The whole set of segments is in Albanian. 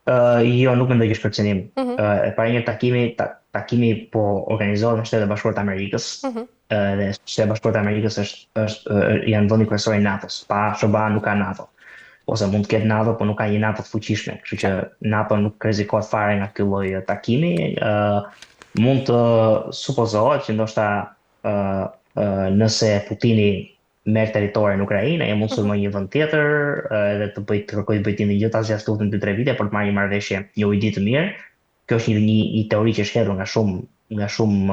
Jo, nuk mendoj që është kërcënim. E para një takimi po organizohet në Shtetet e Bashkuara të Amerikës. Mhm. Dhe Shtetet e Bashkuara të Amerikës janë vendi kryesor i NATO-s. Pa SBA nuk ka NATO. Ose mund të ketë NATO, por nuk ka një NATO të fuqishme. Kështu që NATO nuk rrezikohet fare nga ky lloj takimi. Mund të supozohet që ndoshta nëse Putini merr territorin në Ukrainë, ai mund të sulmojë një vend tjetër edhe të kërkojë të bëjë një gjë tas jashtë në 2-3 vite për të marrë një marrëveshje një ujdi të mirë. Kjo është një teori që është hedhur nga shumë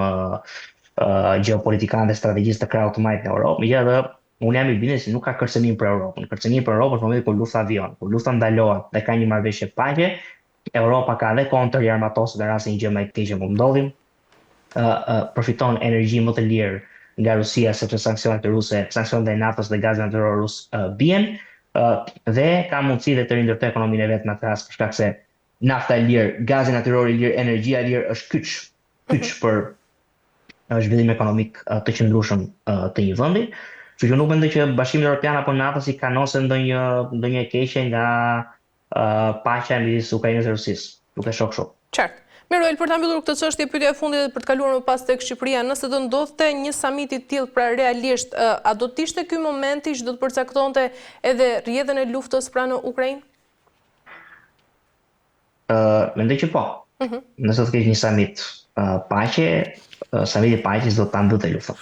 gjeopolitikanë dhe strategjistë të krahut të majtë në Europë. Megjithatë, unë jam i bindur se nuk ka kërcënim për Europën. Kërcënim për Europën në momentin kur lufta avion, kur lufta ndalohet dhe ka një marrëveshje paqe, Europa ka dhe kontër i armatosur në rast se një gjë më e keqe mund ndodhi. Përfiton energji më të lirë nga Rusia sepse sanksionet ruse, sanksionet e NATO-s dhe gazi natyror rus bien dhe ka mundësi dhe të rindërtojë ekonominë e vet në atë rast për shkak se nafta e lirë, gazi natyror i lirë, energjia e lirë është kyç për zhvillim ekonomik të qëndrueshëm të një vendi. Kështu që nuk mendoj që Bashkimi Evropian apo NATO si kanose ndonjë e keqe nga paqja midis Ukrainës dhe Rusisë. Nuk e shoh kështu. Qartë. Mirë, për ta mbyllur këtë çështje, pyetja e fundit dhe për të kaluar më pas tek Shqipëria, nëse do ndodhte një samit i tillë, pra realisht, a do të ishte ky momenti që do të përcaktonte edhe rrjedhën e luftës pranë Ukrainë? Mendoj që po. Nëse do të kesh një samit paqe, samiti i paqes do ta ndodhte luftën.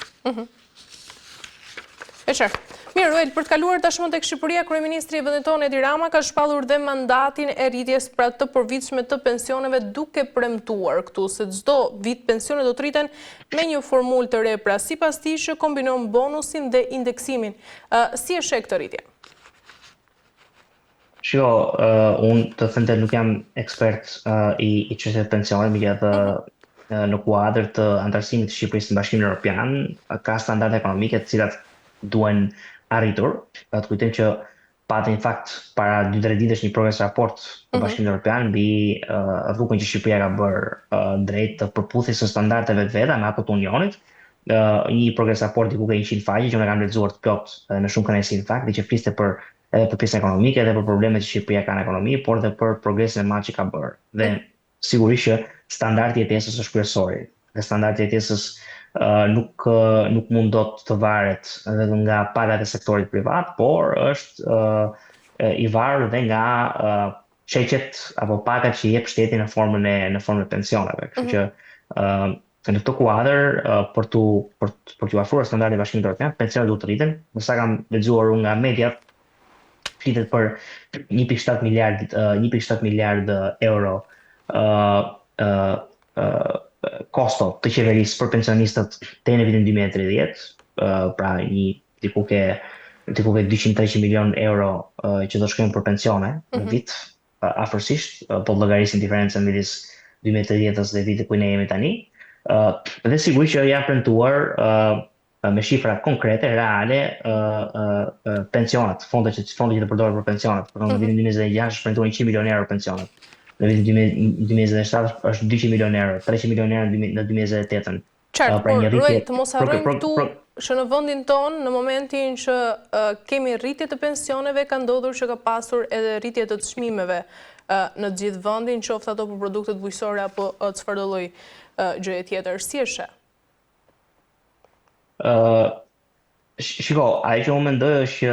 E qartë. Mirë, Ruel, për të kaluar tashmë tek Shqipëria, kryeministri i vendit tonë Edi Rama ka shpallur dhe mandatin e rritjes pra të përvitshme të pensioneve, duke premtuar këtu se çdo vit pensionet do të rriten me një formulë të re, pra sipas tij që kombinon bonusin dhe indeksimin. Si e sheh këtë rritje? Unë të thënë nuk jam ekspert i çështjes pensioneve, megjithatë në kuadër të antarësimit të Shqipërisë në Bashkimin Evropian ka standarde ekonomike të cilat duhen arritur. Të kujtojmë që patëm në fakt para 2-3 ditësh një progres raport të Bashkimit Evropian mbi rrugën që Shqipëria ka bërë drejt të përputhjes së standardeve të veta me ato të Unionit. Një progres raport diku ke 100 faqe që unë kam lexuar të plot me shumë kënaqësi në fakt, që fliste edhe për pjesën ekonomike, edhe për problemet që Shqipëria ka në ekonomi, por edhe për progresin e madh që ka bërë. Dhe sigurisht që standardi i jetesës është kryesor. Dhe standardi i jetesës nuk mund do të varet vetëm nga pagat e sektorit privat, por është i varur dhe nga sheqet apo pagat që jep shteti në formën e pensioneve. Kështu që në këtë kuadër për t'u afruar standardit e Bashkimit Evropian, pensionet duhet të rriten. Në sa kam lexuar unë nga mediat, flitet për 1.7 miliard euro kosto të qeverisë për pensionistët deri në vitin 2030, pra diku ke 200-300 milion euro që do shkojnë për pensione në vit, afërsisht, po të llogarisin diferencën midis 2030-s dhe vitit ku ne jemi tani. Dhe sigurisht që janë premtuar me shifra konkrete, reale, pensionet, fondet që të përdoren për pensionet. Për në vitin 2026 është premtuar 100 milion euro pensionet. Në vitin 2027 është 200 milion euro, 300 milion euro në 2028. Qartë, por Ruel, të mos harrojmë këtu që në vendin tonë, në momentin që kemi rritje të pensioneve, ka ndodhur që ka pasur edhe rritje të çmimeve në gjithë vendin, qoftë ato për produktet bujqësore apo çfarëdo lloj gjëje tjetër. Si e sheh? Ajo që unë mendoj është që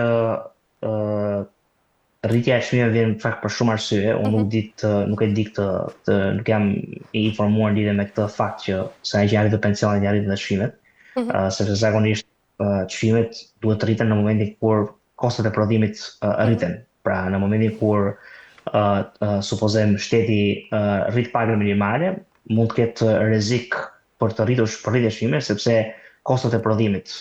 rritja e çmimeve vjen fakt për shumë arsye. Unë nuk jam i informuar lidhje me këtë fakt që sa që arrin të pensionet, arrin të çmimet, sepse zakonisht çmimet duhet të rriten në momentin kur kostot e prodhimit rriten. Pra në momentin kur supozojmë shteti rrit pagën minimale, mund të ketë rrezik për të rritur shpërrritje çmime sepse kostot e prodhimit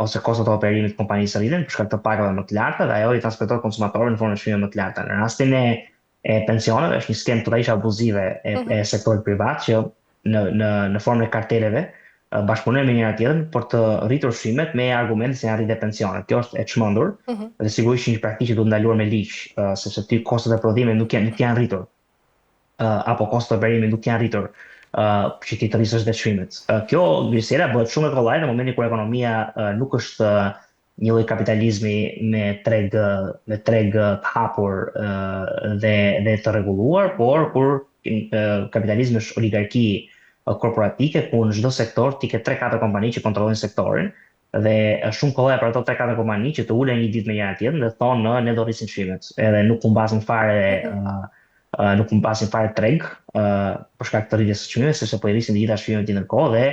ose kostot e operimit të kompanisë rriten për shkak të pagave më të larta dhe ajo i transmetohet konsumatorëve në formë çmime më të larta. Në rastin e pensioneve është një skemë totalisht abuzive e sektorit privat që në formën e karteleve bashkëpunojnë me njëra tjetrën për të rritur çmimet me argumente se janë rritje pensionet. Kjo është e çmendur dhe sigurisht një praktikë që duhet ndaluar me ligj, sepse ty kostot e prodhimit nuk janë rritur apo kostot e operimit nuk janë rritur që ti të rrisësh dhe çmimet. Kjo grisera bëhet shumë e kollajt në momentin kur ekonomia nuk është një lloj kapitalizmi me treg të hapur dhe të rregulluar, por kur kapitalizmi është oligarki korporatike, ku në çdo sektor ti ke 3-4 kompani që kontrollojnë sektorin dhe është shumë kollaj për ato 3-4 kompani që të ulen një ditë me njëra tjetrën dhe thonë ne do rrisim çmimet, edhe nuk humbasin fare treg për shkak të rritjes së çmimeve, sepse po i rrisin të gjitha çmimet në ndërkohë dhe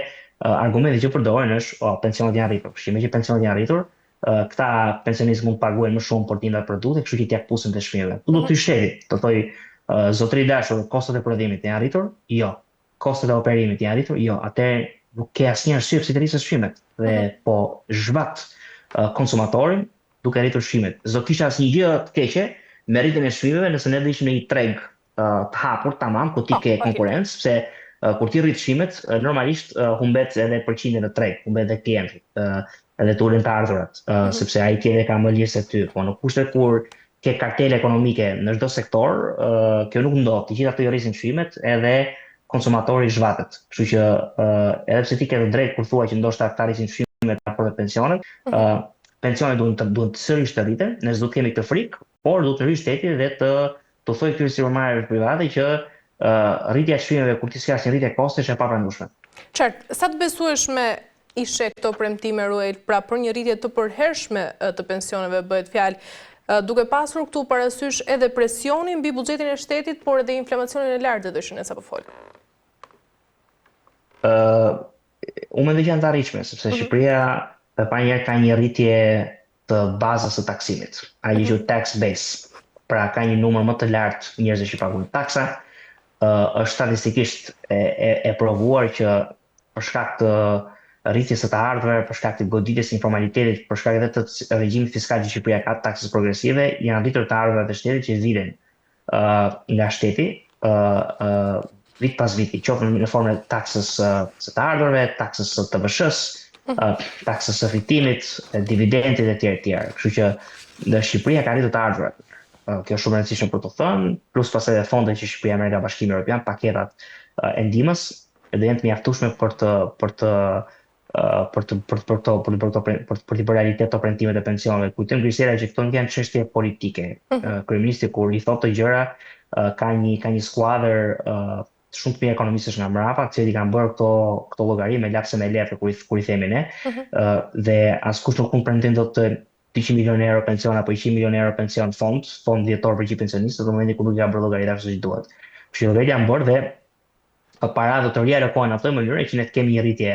argumenti që përdoren është pensionet janë rritur. Shime që pensionet janë rritur, këta pensionistë mund të paguajnë më shumë për të njëjtat produkte, kështu që t'ia kpusin të çmimeve. Tu do të shëri, do thoj zotëri dashur, kostot e prodhimit janë rritur? Jo. Kostot e operimit janë rritur? Jo. Atëherë nuk ke asnjë arsye pse të rrisësh çmimet dhe po zhvat konsumatorin duke rritur çmimet. S'do kisha asnjë gjë të keqe me rritjen e çmimeve nëse ne do ishim në një treg të hapur tamam ku ti ke konkurrencë, sepse kur ti rrit çmimet, normalisht humbet edhe përqindja në treg, humbet edhe klienti, edhe të ulen të ardhurat, sepse ai tjetër ka më lirë se ty. Po në kushtet kur ke kartele ekonomike në çdo sektor, kjo nuk ndodh. Të gjitha ato i rrisin çmimet edhe konsumatori zhvatet. Kështu që edhe pse ti ke të drejtë kur thua që ndoshta ata rrisin çmimet apo pensionet, pensionet duhen të sërish të rriten, ne s'do të kemi këtë frikë, por duhet të hyjë shteti dhe të thojë këtyre sigurimtarëve private që rritja e çmimeve kur ti s'ka asnjë rritje kostesh e papranueshme. Qartë, sa të besueshme ishe këto premtime, Ruel, pra për një rritje të përhershme të pensioneve bëhet fjalë, duke pasur këtu parasysh edhe presionin mbi buxhetin e shtetit, por edhe inflacionin e lartë të që ne sapo fol. Unë mendoj që janë të arritshme, sepse Shqipëria pa njerë ka një rritje të bazës së taksimit. Ai quhet tax base. Pra ka një numër më të lartë njerëzve që paguajnë taksa. Është statistikisht e provuar që për shkak të rritjes së të ardhurave, për shkak të goditjes së informalitetit, për shkak edhe të regjimit fiskal që Shqipëria ka taksës progresive, janë rritur të ardhurat e shtetit që viden nga shteti vit pas viti, qoftë në formë të taksës së të ardhurave, taksës së TVSH-s, taksës së fitimit, dividendit e tjerë. Kështu që Shqipëria ka rritur të ardhurat. Kjo është shumë e rëndësishme për të thënë, plus pas edhe fondet që Shqipëria merr nga Bashkimi Evropian, paketat e ndihmës, dhe janë të mjaftueshme për të bërë realitet të premtimet e pensioneve. Kujtojmë Grisela që këto nuk janë çështje politike. Kryeministri kur i thotë të gjëra, ka një skuadër shumë të mirë ekonomistësh nga mbrapa, që i kanë bërë këto llogari me lapse me letër kur i themi ne, dhe askush nuk mund premtojë dot 100 milionë euro pension apo 100 milionë euro pension fond dhjetor për gjithë pensionistët në momentin kur nuk ka bërë llogarit ashtu si duhet. Kështu që janë bërë dhe para do të rialokohen ato në mënyrë që ne të kemi një rritje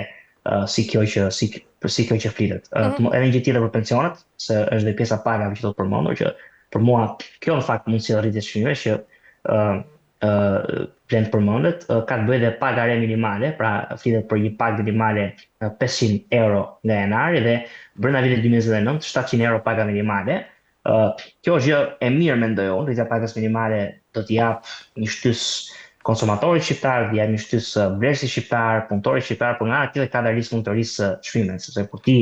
si kjo që flitet. Edhe një gjë tjetër për pensionet, se është dhe pjesa pagave që do të përmendur, që për mua kjo në fakt mund të sjellë rritje çmimeve që vlen të përmendet, ka të bëjë dhe paga re minimale, pra flitet për një pagë minimale 500 euro nga janari dhe brenda vitit 2029 700 euro paga minimale. Kjo është gjë e mirë mendoj unë, rritja pagës minimale do t'i jap një shtys konsumatorit shqiptar, t'i jap një shtys blerësit shqiptar, punëtorit shqiptar, por nga ana tjetër ka dhe risk mund të rrisë çmimet, sepse kur ti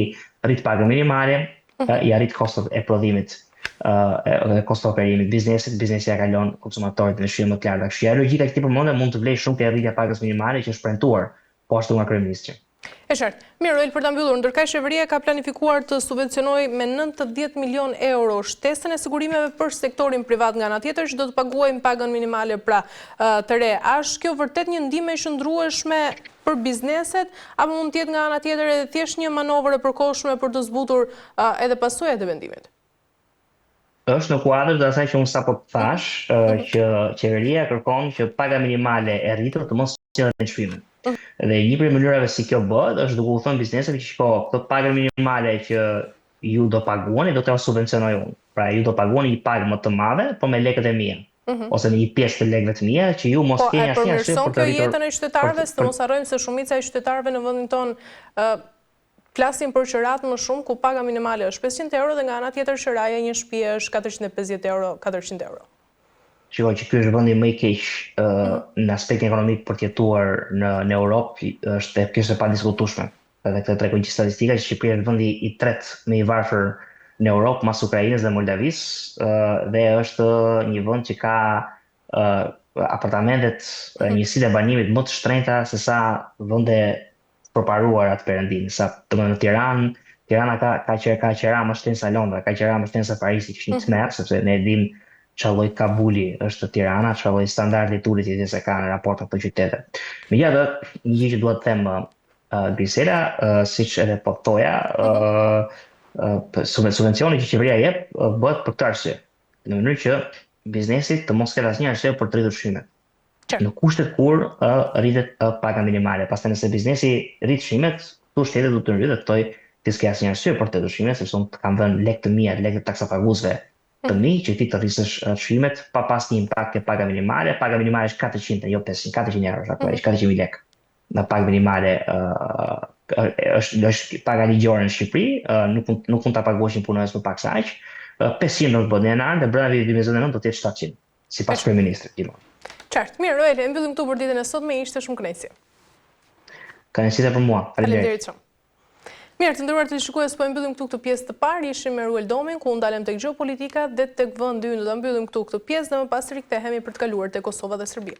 rrit pagën minimale, i arrit kostot e prodhimit dhe kostot operimit biznesi ja kalon konsumatorit në shqyrë më të larta. Kështu që logjika e këtij përmendje mund të vlejë shumë te rritja e pagës minimale që është premtuar po ashtu nga kryeministri. E qartë. Mirë, Ruel, për ta mbyllur, ndërkaq qeveria ka planifikuar të subvencionojë me 90 milion euro shtesën e sigurimeve për sektorin privat nga ana tjetër që do të paguajnë pagën minimale pra të re. A është kjo vërtet një ndihmë e qëndrueshme për bizneset apo mund të jetë nga ana tjetër edhe thjesht një manovër e përkohshme për të zbutur edhe pasojat e vendimit? Është në kuadër të asaj që unë sapo thash, që qeveria kërkon që paga minimale e rritur të mos sjellë çmime. Dhe një prej mënyrave si kjo bëhet është duke u thënë bizneseve që shiko, këtë pagën minimale që ju do paguani do t'ja subvencionoj unë. Pra ju do paguani një pagë më të madhe, po me lekët e mia. Ose në një pjesë të lekëve të mia që ju mos keni asnjë arsye për të rritur. Po, jetën e qytetarëve, së mos harrojmë se shumica e qytetarëve në vendin tonë flasin për qërat më shumë ku paga minimale është 500 euro dhe nga ana tjetër qëraja një shtëpie është 450 euro, 400 euro. Shikoj që ky është vendi më i keq në aspektin ekonomik për të jetuar në Europë, është e padiskutueshme. Edhe këtë tregojnë që statistika që Shqipëria është vendi i tretë më i varfër në Europë pas Ukrainës dhe Moldavisë, dhe është një vend që ka apartamentet, njësitë e banimit më të shtrenjta se sa vende përparuara të Perëndimit, sa domethënë në Tiranë Tirana ka qera më shtenë sa Londra, ka qera më shtenë sa Parisi, që është një tmerr, sepse ne dim çfarë lloj Kabuli është Tirana, çfarë lloj standardi turistit se ka në raport me këto qytete. Megjithatë, një gjë që dua të them Grisela, siç edhe po thoja, subvencioni që qeveria jep bëhet për këtë arsye, në mënyrë që biznesi të mos ketë asnjë arsye për të rritur çmimet. Në kushtet kur rritet paga minimale. Pastaj nëse biznesi rrit çmimet, këtu shteti do të rritet këtoj ti s'ke asnjë arsye për të rritur çmimet, sepse unë të kam dhënë lekë të mia, lekë të taksapaguesve të mi që ti të rrisësh çmimet pa pas një impakt ke paga minimale. Paga minimale është 400, jo 500, 400 euro aktualisht, 400.000 lekë. Në paga minimale është paga ligjore në Shqipëri, nuk mund ta paguashin punonjës më pak se aq. 500 do të bëhet në anë dhe brenda vitit 2029 do të jetë 700, sipas kryeministrit. Qartë, mirë, Noel, e mbyllim këtu për ditën e sotme, ishte shumë kënaqësi. Kënaqësi për mua. Faleminderit shumë. Mirë, të nderuar televizionistë, po e mbyllim këtu këtë pjesë të parë, ishim me Ruel Domin, ku ndalem tek gjeopolitika dhe tek vendi ynë. Do mbyllim këtu këtë pjesë dhe më pas rikthehemi për të kaluar te Kosova dhe Serbia.